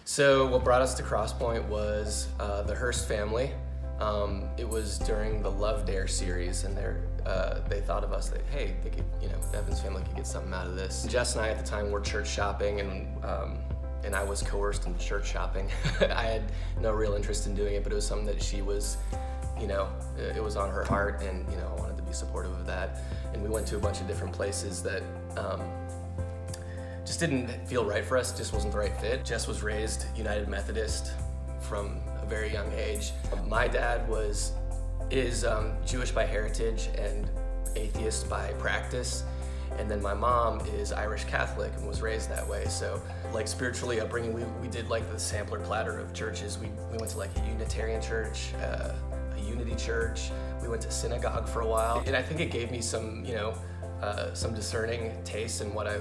So what brought us to Crosspoint was the Hearst family. It was during the Love Dare series, and they thought of us that, hey, they could, Evan's family could get something out of this. Jess and I at the time were church shopping, and I was coerced into church shopping. I had no real interest in doing it, but it was something that she was, it was on her heart, and I wanted to be supportive of that. And we went to a bunch of different places that just didn't feel right for us, just wasn't the right fit. Jess was raised United Methodist from a very young age. My dad is Jewish by heritage and atheist by practice. And then my mom is Irish Catholic and was raised that way. So like spiritually upbringing, we did like the sampler platter of churches. We went to like a Unitarian church, a Unity church. We went to synagogue for a while. And I think it gave me some discerning taste in what I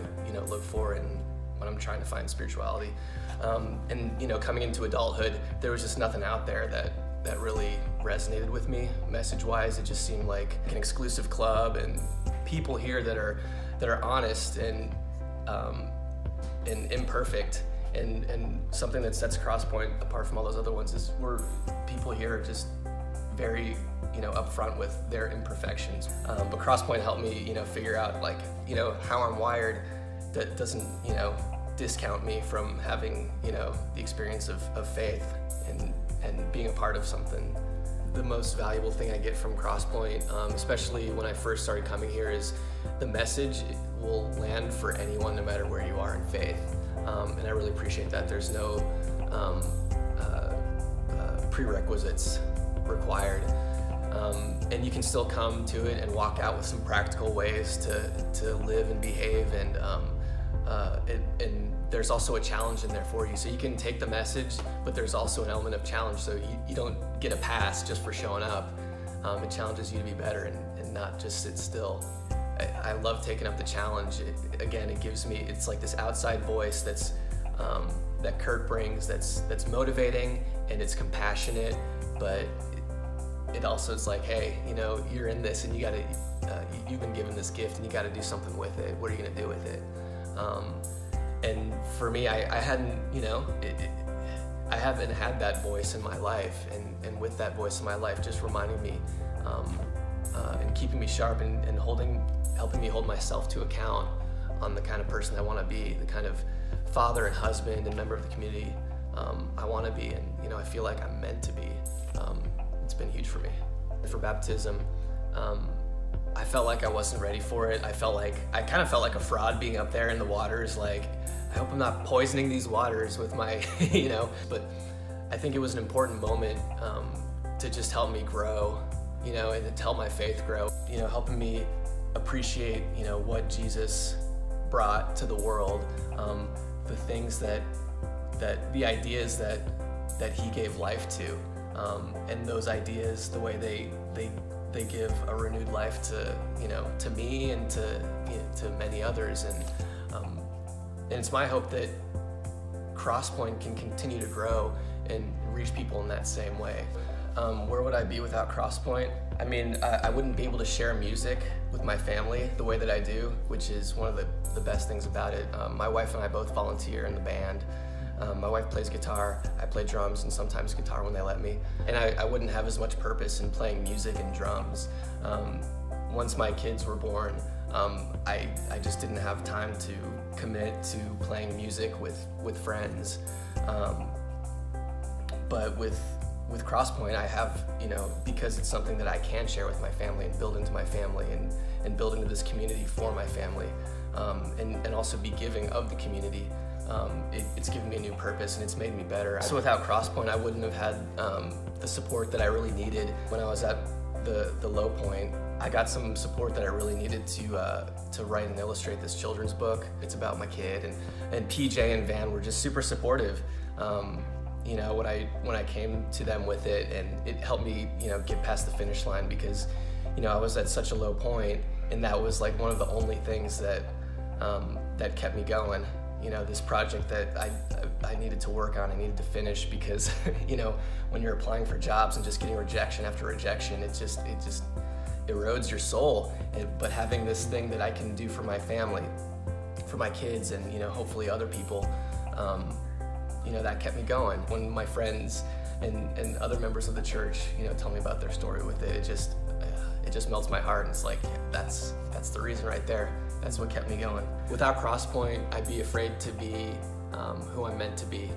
look for and when I'm trying to find spirituality. And coming into adulthood, there was just nothing out there that really resonated with me message-wise. It just seemed like an exclusive club and people here that are honest and imperfect. And something that sets Crosspoint apart from all those other ones is people here are just very upfront with their imperfections. But Crosspoint helped me figure out how I'm wired that doesn't discount me from having the experience of faith and being a part of something. The most valuable thing I get from Crosspoint, especially when I first started coming here, is the message will land for anyone no matter where you are in faith. And I really appreciate that. There's no prerequisites required. And you can still come to it and walk out with some practical ways to live and behave, and there's also a challenge in there for you. So you can take the message, but there's also an element of challenge. So you don't get a pass just for showing up. It challenges you to be better and not just sit still. I love taking up the challenge. It gives me, it's like this outside voice that Kurt brings that's motivating and it's compassionate, but it also is like, hey, you're in this and you've been given this gift and you gotta do something with it. What are you gonna do with it? And for me, I hadn't, I haven't had that voice in my life, and with that voice in my life, just reminding me and keeping me sharp and helping me hold myself to account on the kind of person I want to be, the kind of father and husband and member of the community I want to be, and I feel like I'm meant to be. It's been huge for me. For baptism, I felt like I wasn't ready for it. I kind of felt like a fraud being up there in the waters. Like, I hope I'm not poisoning these waters with my, But I think it was an important moment to just help me grow, and to help my faith grow. Helping me appreciate, what Jesus brought to the world, the things that the ideas that he gave life to, and those ideas, the way they give a renewed life to me and to many others, and it's my hope that Crosspoint can continue to grow and reach people in that same way. Where would I be without Crosspoint? I mean, I wouldn't be able to share music with my family the way that I do, which is one of the best things about it. My wife and I both volunteer in the band. My wife plays guitar, I play drums, and sometimes guitar when they let me. And I wouldn't have as much purpose in playing music and drums. Once my kids were born, I just didn't have time to commit to playing music with friends. But with Crosspoint, I have, because it's something that I can share with my family and build into my family and build into this community for my family, and also be giving of the community. It's given me a new purpose and it's made me better. So without Crosspoint, I wouldn't have had the support that I really needed when I was at the low point. I got some support that I really needed to write and illustrate this children's book. It's about my kid, and PJ and Van were just super supportive. When I came to them with it, and it helped me, get past the finish line, because, I was at such a low point, and that was like one of the only things that kept me going. This project that I needed to work on, I needed to finish, because, when you're applying for jobs and just getting rejection after rejection, it just erodes your soul. But having this thing that I can do for my family, for my kids, and hopefully other people, that kept me going. When my friends and other members of the church, tell me about their story with it, it just melts my heart. And it's like, that's the reason right there. That's what kept me going. Without Crosspoint, I'd be afraid to be who I'm meant to be.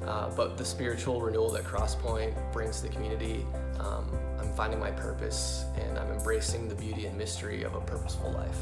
But the spiritual renewal that Crosspoint brings to the community, I'm finding my purpose, and I'm embracing the beauty and mystery of a purposeful life.